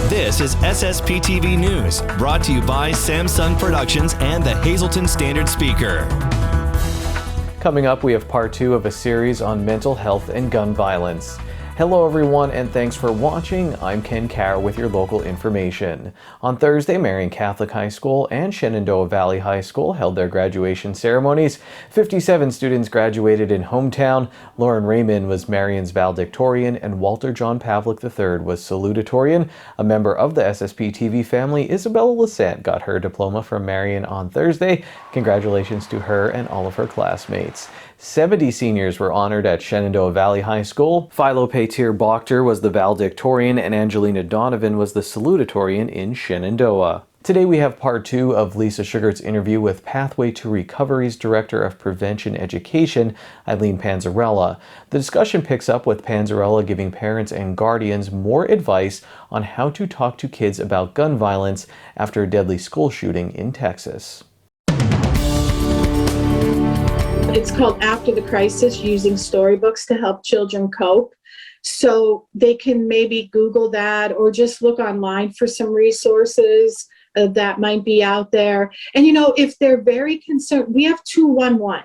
This is SSPTV News, brought to you by Samsung Productions and the Hazleton Standard Speaker. Coming up, we have part 2 of a series on mental health and gun violence. Hello everyone, and thanks for watching. I'm Ken Carr with your local information. On Thursday, Marion Catholic High School and Shenandoah Valley High School held their graduation ceremonies. 57 students graduated in hometown. Lauren Raymond was Marion's valedictorian, and Walter John Pavlik III was salutatorian. A member of the SSPTV family, Isabella Lassant, got her diploma from Marion on Thursday. Congratulations to her and all of her classmates. 70 seniors were honored at Shenandoah Valley High School. Philo Patir Bochter was the valedictorian and Angelina Donovan was the salutatorian in Shenandoah. Today we have part 2 of Lisa Sugart's interview with Pathway to Recovery's Director of Prevention Education, Eileen Panzarella. The discussion picks up with Panzarella giving parents and guardians more advice on how to talk to kids about gun violence after a deadly school shooting in Texas. It's called After the Crisis, Using Storybooks to Help Children Cope. So they can maybe Google that or just look online for some resources that might be out there. And, you know, if they're very concerned, we have 211.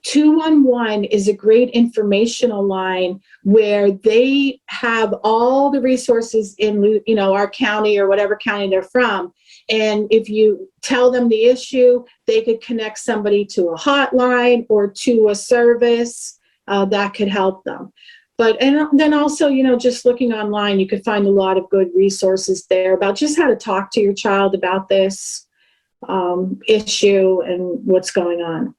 211 is a great informational line where they have all the resources in, you know, our county or whatever county they're from. And if you tell them the issue, they could connect somebody to a hotline or to a service that could help them. And then also, you know, just looking online, you could find a lot of good resources there about just how to talk to your child about this issue and what's going on.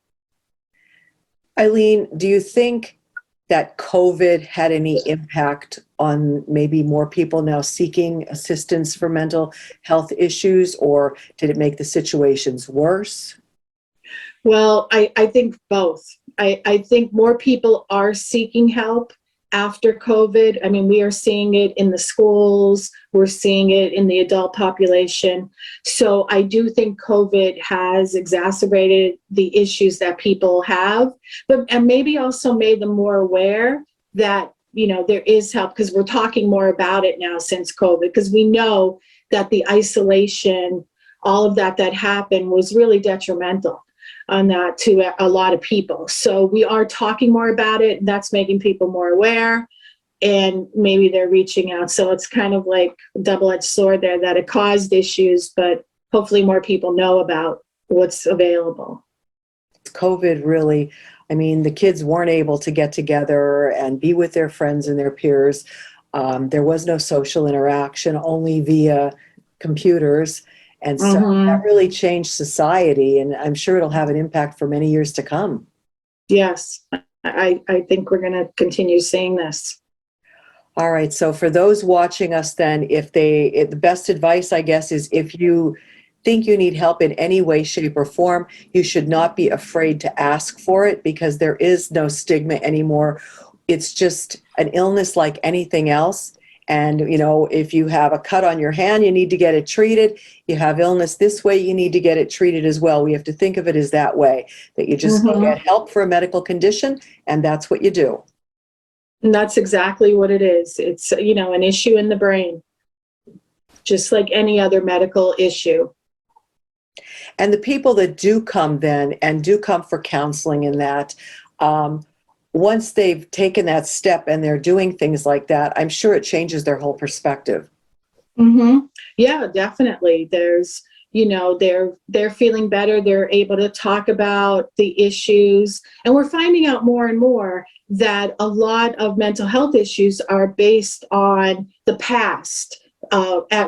Eileen, do you think that COVID had any impact on maybe more people now seeking assistance for mental health issues, or did it make the situations worse? Well, I think both. I think more people are seeking help after COVID. I mean, we are seeing it in the schools, we're seeing it in the adult population. So I do think COVID has exacerbated the issues that people have, and maybe also made them more aware that, you know, there is help, because we're talking more about it now since COVID, because we know that the isolation, all of that happened was really detrimental on that to a lot of people. So we are talking more about it, and that's making people more aware, and maybe they're reaching out. So it's kind of like a double-edged sword there, that it caused issues, but hopefully more people know about what's available. COVID really, I mean, the kids weren't able to get together and be with their friends and their peers. There was no social interaction, only via computers. And so that really changed society, and I'm sure it'll have an impact for many years to come. Yes, I think we're going to continue seeing this. All right, so for those watching us then, the best advice, I guess, is if you think you need help in any way, shape, or form, you should not be afraid to ask for it, because there is no stigma anymore. It's just an illness like anything else. And, you know, if you have a cut on your hand, you need to get it treated. You have illness this way, you need to get it treated as well. We have to think of it as that way, that you just go get help for a medical condition, and that's what you do. And that's exactly what it is. It's, you know, an issue in the brain, just like any other medical issue. And the people that do come then, and do come for counseling in that, once they've taken that step and they're doing things like that, I'm sure it changes their whole perspective. Yeah, definitely. There's, you know, they're feeling better. They're able to talk about the issues. And we're finding out more and more that a lot of mental health issues are based on the past.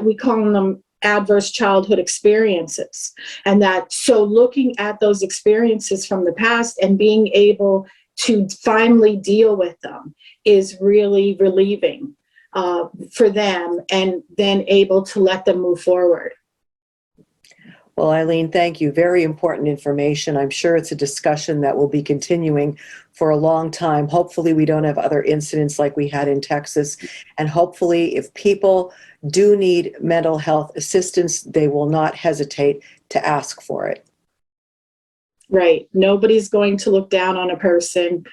We call them adverse childhood experiences. And so looking at those experiences from the past and being able to finally deal with them is really relieving for them, and then able to let them move forward. Well, Eileen, thank you. Very important information. I'm sure it's a discussion that will be continuing for a long time. Hopefully we don't have other incidents like we had in Texas. And hopefully if people do need mental health assistance, they will not hesitate to ask for it. Right. Nobody's going to look down on a person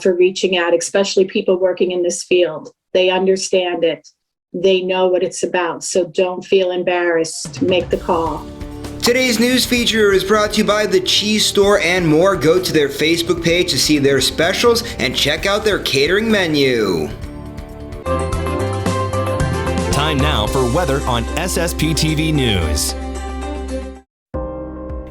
for reaching out, especially people working in this field. They understand it. They know what it's about. So don't feel embarrassed. Make the call. Today's news feature is brought to you by The Cheese Store and more. Go to their Facebook page to see their specials and check out their catering menu. Time now for weather on SSPTV News.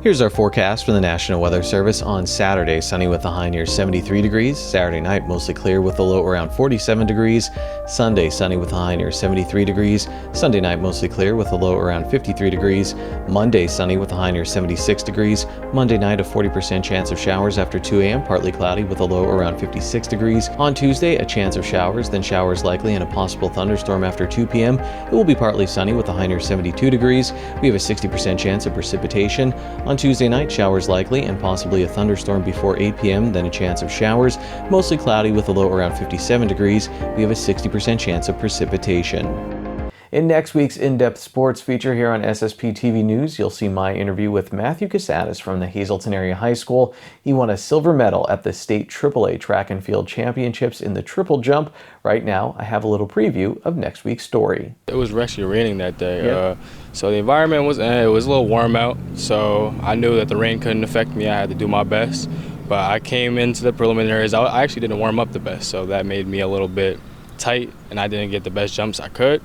Here's our forecast from the National Weather Service. On Saturday, sunny with a high near 73 degrees. Saturday night, mostly clear with a low around 47 degrees. Sunday, sunny with a high near 73 degrees. Sunday night, mostly clear with a low around 53 degrees. Monday, sunny with a high near 76 degrees. Monday night, a 40% chance of showers after 2 a.m., partly cloudy with a low around 56 degrees. On Tuesday, a chance of showers, then showers likely and a possible thunderstorm after 2 p.m. It will be partly sunny with a high near 72 degrees. We have a 60% chance of precipitation. On Tuesday night, showers likely and possibly a thunderstorm before 8 p.m., then a chance of showers, mostly cloudy with a low around 57 degrees. We have a 60% chance of precipitation. In next week's in-depth sports feature here on SSPTV News, you'll see my interview with Matthew Casadas from the Hazleton Area High School. He won a silver medal at the State AAA Track and Field Championships in the triple jump. Right now, I have a little preview of next week's story. It was actually raining that day, so the environment was it was a little warm out, so I knew that the rain couldn't affect me. I had to do my best, but I came into the preliminaries. I actually didn't warm up the best, so that made me a little bit tight, and I didn't get the best jumps I could.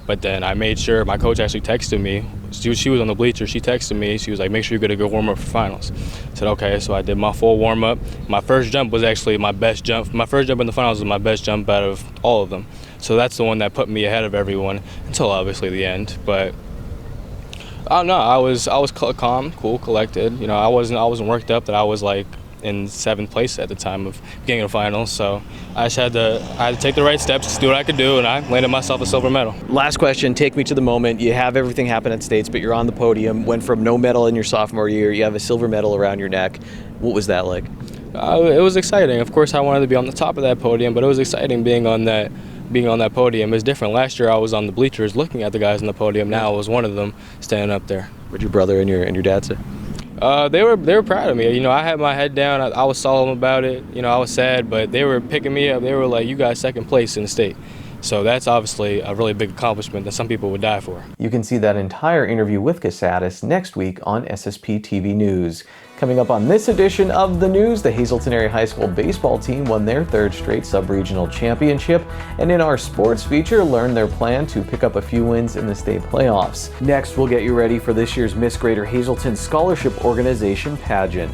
But then I made sure, my coach actually texted me. She was on the bleacher. She texted me. She was like, make sure you get a good warm up for finals. I said, okay. So I did my full warm up. My first jump was actually my best jump. My first jump in the finals was my best jump out of all of them. So that's the one that put me ahead of everyone until obviously the end. But I don't know. I was calm, cool, collected. You know, I wasn't worked up that I was like in 7th place at the time of getting to finals. So I just had to take the right steps to do what I could do, and I landed myself a silver medal. Last question, take me to the moment. You have everything happen at States, but you're on the podium. Went from no medal in your sophomore year, you have a silver medal around your neck. What was that like? It was exciting. Of course, I wanted to be on the top of that podium, but it was exciting being on that podium. Is different. Last year I was on the bleachers looking at the guys on the podium. Now I was one of them standing up there. What'd your brother and your dad say? They were proud of me. You know, I had my head down. I was solemn about it. You know, I was sad, but they were picking me up. They were like, you got 2nd place in the state. So that's obviously a really big accomplishment that some people would die for. You can see that entire interview with Casadas next week on SSPTV News. Coming up on this edition of the news, the Hazleton Area High School baseball team won their 3rd straight sub-regional championship. And in our sports feature, learn their plan to pick up a few wins in the state playoffs. Next, we'll get you ready for this year's Miss Greater Hazleton Scholarship Organization pageant.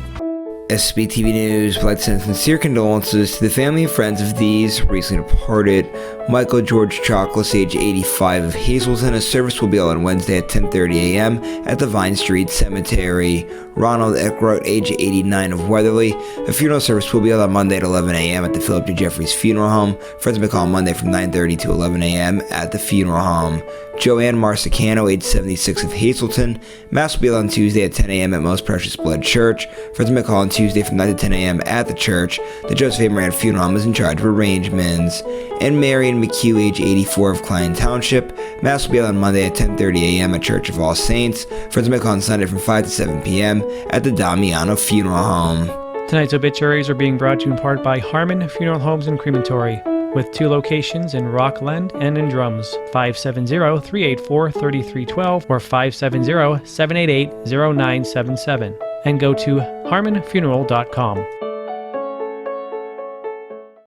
SSPTV News would like to send sincere condolences to the family and friends of these recently departed. Michael George Chocolates, age 85, of Hazleton. A service will be held on Wednesday at 10:30 a.m. at the Vine Street Cemetery. Ronald Eckroat, age 89, of Weatherly. A funeral service will be held on Monday at 11 a.m. at the Philip J. Jeffries Funeral Home. Friends may call on Monday from 9:30 to 11 a.m. at the funeral home. Joanne Marsicano, age 76, of Hazleton. Mass will be held on Tuesday at 10 a.m. at Most Precious Blood Church. Friends may call on Tuesday from 9 to 10 a.m. at the church. The Joseph A. Moran Funeral Home is in charge of arrangements. And Marion McHugh, age 84, of Klein Township. Mass will be held on Monday at 10:30 a.m. at Church of All Saints. Friends may call on Sunday from 5 to 7 p.m. at the Damiano Funeral Home. Tonight's obituaries are being brought to you in part by Harmon Funeral Homes and Crematory, with 2 locations in Rockland and in Drums, 570-384-3312 or 570-788-0977, and go to harmonfuneral.com.